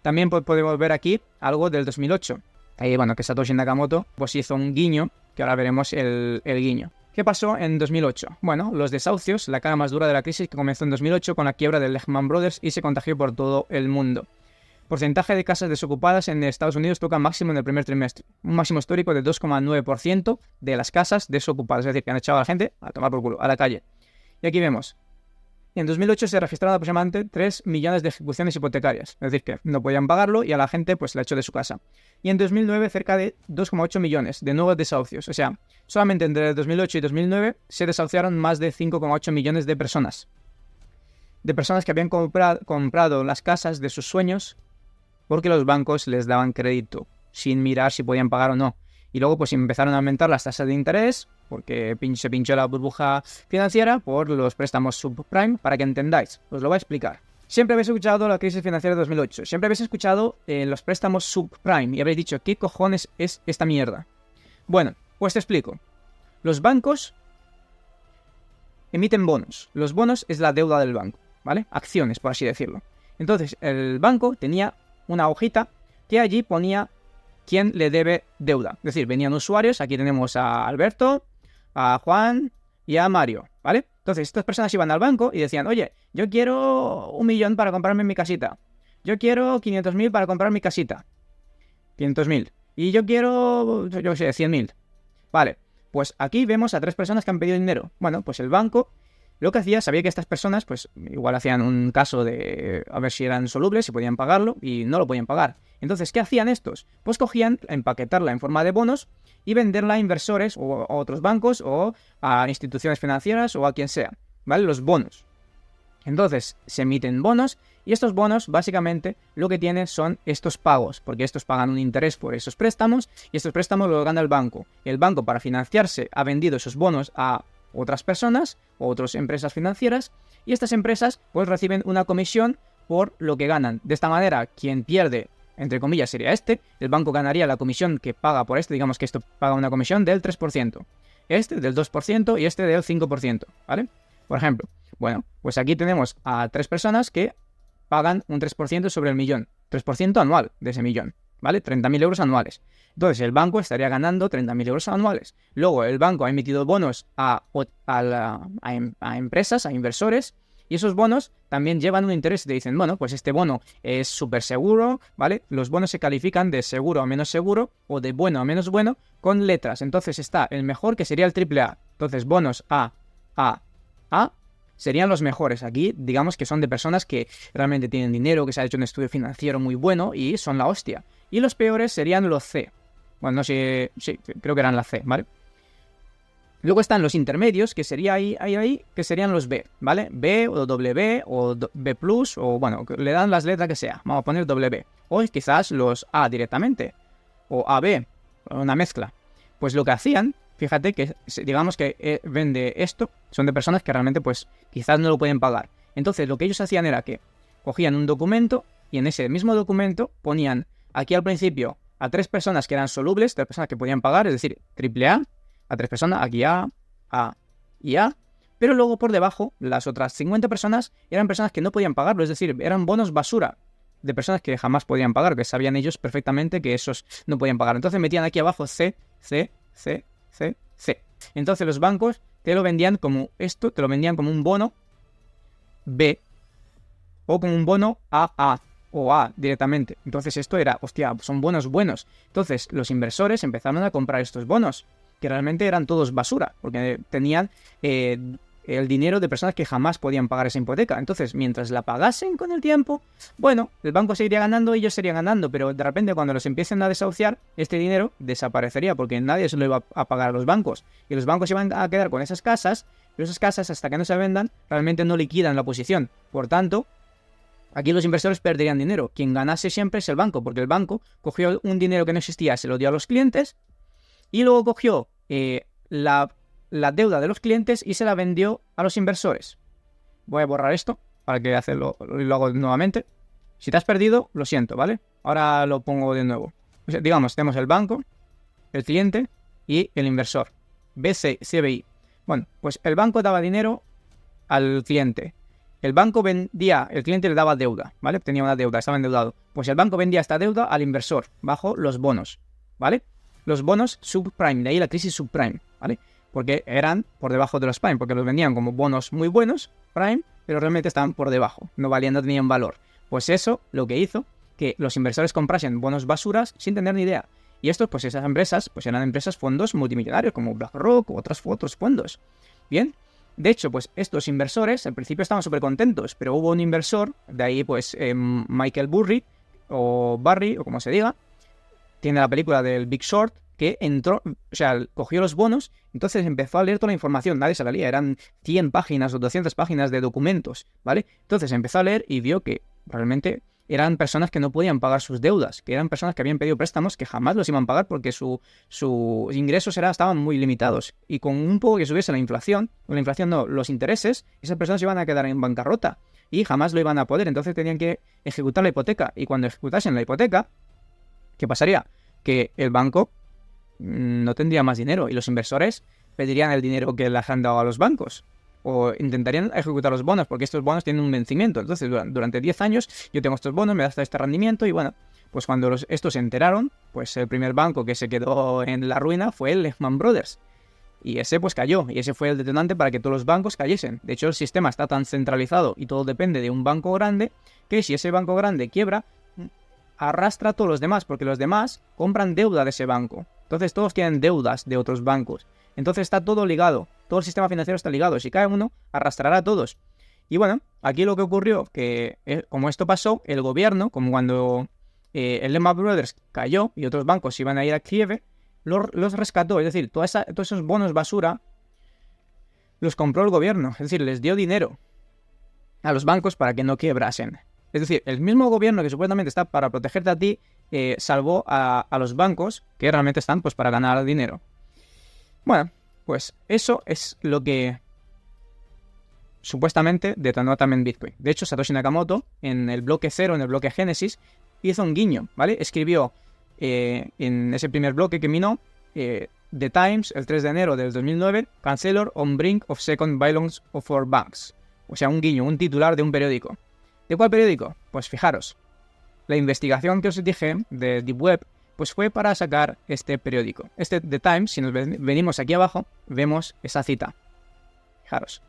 También podemos ver aquí algo del 2008. Ahí, bueno, que Satoshi Nakamoto pues hizo un guiño, que ahora veremos el guiño. ¿Qué pasó en 2008? Bueno, los desahucios, la cara más dura de la crisis que comenzó en 2008 con la quiebra de Lehman Brothers y se contagió por todo el mundo. Porcentaje de casas desocupadas en Estados Unidos toca máximo en el primer trimestre. Un máximo histórico de 2,9% de las casas desocupadas. Es decir, que han echado a la gente a tomar por culo, a la calle. Y aquí vemos. En 2008 se registraron aproximadamente 3 millones de ejecuciones hipotecarias. Es decir, que no podían pagarlo y a la gente pues la echó de su casa. Y en 2009 cerca de 2,8 millones de nuevos desahucios. O sea, solamente entre 2008 y 2009 se desahuciaron más de 5,8 millones de personas. De personas que habían comprado las casas de sus sueños porque los bancos les daban crédito sin mirar si podían pagar o no. Y luego pues empezaron a aumentar las tasas de interés porque se pinchó la burbuja financiera por los préstamos subprime. Para que entendáis, os lo voy a explicar. Siempre habéis escuchado la crisis financiera de 2008, siempre habéis escuchado los préstamos subprime y habréis dicho, ¿qué cojones es esta mierda? Bueno, pues te explico. Los bancos emiten bonos. Los bonos es la deuda del banco, ¿vale? Acciones, por así decirlo. Entonces, el banco tenía una hojita que allí ponía quién le debe deuda. Es decir, venían usuarios, aquí tenemos a Alberto, a Juan y a Mario, ¿vale? Entonces, estas personas iban al banco y decían, oye, yo quiero 1 millón para comprarme mi casita. Yo quiero 500.000 para comprar mi casita. 500.000. Y yo quiero, yo qué sé, 100.000. Vale, pues aquí vemos a 3 personas que han pedido dinero. Bueno, pues el banco lo que hacía, sabía que estas personas, pues igual hacían un caso de a ver si eran solubles, si podían pagarlo, y no lo podían pagar. Entonces, ¿qué hacían estos? Pues cogían, empaquetarla en forma de bonos y venderla a inversores o a otros bancos o a instituciones financieras o a quien sea, ¿vale? Los bonos. Entonces, se emiten bonos y estos bonos, básicamente, lo que tienen son estos pagos, porque estos pagan un interés por esos préstamos y estos préstamos los gana el banco. El banco, para financiarse, ha vendido esos bonos a otras personas o otras empresas financieras y estas empresas pues reciben una comisión por lo que ganan. De esta manera, quien pierde, entre comillas, sería el banco ganaría la comisión que paga por digamos que esto paga una comisión del 3%, del 2% y del 5%, ¿vale? Por ejemplo, bueno, pues aquí tenemos a 3 personas que pagan un 3% sobre el millón, 3% anual de ese millón, ¿vale? 30.000 euros anuales. Entonces el banco estaría ganando 30.000 euros anuales. Luego el banco ha emitido bonos a empresas, a inversores, y esos bonos también llevan un interés. Te dicen, bueno, pues este bono es súper seguro, ¿vale? Los bonos se califican de seguro a menos seguro o de bueno a menos bueno con letras. Entonces está el mejor, que sería el AAA. Entonces bonos A serían los mejores. Aquí digamos que son de personas que realmente tienen dinero, que se ha hecho un estudio financiero muy bueno y son la hostia. Y los peores serían los C. Bueno, no sé, sí, creo que eran la C, ¿vale? Luego están los intermedios, que sería ahí, que serían los B, ¿vale? B o W o B+, o bueno, le dan las letras que sea. Vamos a poner W. O quizás los A directamente, o AB, una mezcla. Pues lo que hacían, fíjate que digamos que vende esto, son de personas que realmente pues quizás no lo pueden pagar. Entonces lo que ellos hacían era que cogían un documento y en ese mismo documento ponían aquí al principio a 3 personas que eran solubles, 3 personas que podían pagar, es decir, AAA, a 3 personas, aquí A y A, pero luego por debajo las otras 50 personas eran personas que no podían pagarlo, es decir, eran bonos basura de personas que jamás podían pagar, que sabían ellos perfectamente que esos no podían pagar. Entonces metían aquí abajo C. Entonces los bancos te lo vendían como esto, te lo vendían como un bono B o como un bono AA o A directamente. Entonces esto era, hostia, son bonos buenos. Entonces los inversores empezaron a comprar estos bonos, que realmente eran todos basura, porque tenían el dinero de personas que jamás podían pagar esa hipoteca. Entonces, mientras la pagasen con el tiempo, bueno, el banco seguiría ganando y ellos seguirían ganando, pero de repente cuando los empiecen a desahuciar, este dinero desaparecería, porque nadie se lo iba a pagar a los bancos, y los bancos iban a quedar con esas casas, pero esas casas, hasta que no se vendan, realmente no liquidan la posición. Por tanto, aquí los inversores perderían dinero. Quien ganase siempre es el banco, porque el banco cogió un dinero que no existía, se lo dio a los clientes, y luego cogió la deuda de los clientes y se la vendió a los inversores. Voy a borrar esto para que lo hago nuevamente. Si te has perdido, lo siento, ¿vale? Ahora lo pongo de nuevo. O sea, digamos, tenemos el banco, el cliente y el inversor. CBI. Bueno, pues el banco daba dinero al cliente el banco vendía, el cliente le daba deuda, ¿vale? Tenía una deuda, estaba endeudado. Pues el banco vendía esta deuda al inversor bajo los bonos, ¿vale? Los bonos subprime, de ahí la crisis subprime, ¿vale? Porque eran por debajo de los prime, porque los vendían como bonos muy buenos, prime, pero realmente estaban por debajo, no valían, no tenían valor. Pues eso lo que hizo que los inversores comprasen bonos basuras sin tener ni idea. Y estos, pues esas empresas, pues eran empresas, fondos multimillonarios, como BlackRock u otros fondos. Bien, de hecho, pues estos inversores al principio estaban súper contentos, pero hubo un inversor, de ahí pues Michael Burry, o Barry, o como se diga, tiene la película del Big Short, que entró, o sea, cogió los bonos, entonces empezó a leer toda la información, nadie se la leía, eran 100 páginas o 200 páginas de documentos, ¿vale? Entonces empezó a leer y vio que realmente eran personas que no podían pagar sus deudas, que eran personas que habían pedido préstamos que jamás los iban a pagar porque sus ingresos estaban muy limitados. Y con un poco que subiese la inflación no, los intereses, esas personas iban a quedar en bancarrota y jamás lo iban a poder, entonces tenían que ejecutar la hipoteca. Y cuando ejecutasen la hipoteca, ¿qué pasaría? Que el banco no tendría más dinero y los inversores pedirían el dinero que les han dado a los bancos o intentarían ejecutar los bonos porque estos bonos tienen un vencimiento. Entonces durante 10 años yo tengo estos bonos, me da este rendimiento y bueno, pues cuando estos se enteraron, pues el primer banco que se quedó en la ruina fue el Lehman Brothers. Y ese pues cayó, y ese fue el detonante para que todos los bancos cayesen. De hecho, el sistema está tan centralizado y todo depende de un banco grande, que si ese banco grande quiebra, arrastra a todos los demás, porque los demás compran deuda de ese banco. Entonces todos tienen deudas de otros bancos. Entonces está todo ligado, todo el sistema financiero está ligado. Si cae uno, arrastrará a todos. Y bueno, aquí lo que ocurrió, que como esto pasó, el gobierno, como cuando el Lehman Brothers cayó y otros bancos iban a ir a quiebre, los rescató. Es decir, todos esos bonos basura los compró el gobierno. Es decir, les dio dinero a los bancos para que no quiebrasen. Es decir, el mismo gobierno que supuestamente está para protegerte a ti, salvó a los bancos que realmente están pues para ganar dinero. Bueno, pues eso es lo que supuestamente detonó también Bitcoin. De hecho, Satoshi Nakamoto, en el bloque 0, en el bloque Génesis, hizo un guiño, ¿vale? Escribió en ese primer bloque que minó, The Times, el 3 de enero del 2009, Chancellor on brink of second violence for banks. O sea, un guiño, un titular de un periódico. ¿De cuál periódico? Pues fijaros, la investigación que os dije de Deep Web, pues fue para sacar este periódico. Este The Times, si nos venimos aquí abajo, vemos esa cita. Fijaros.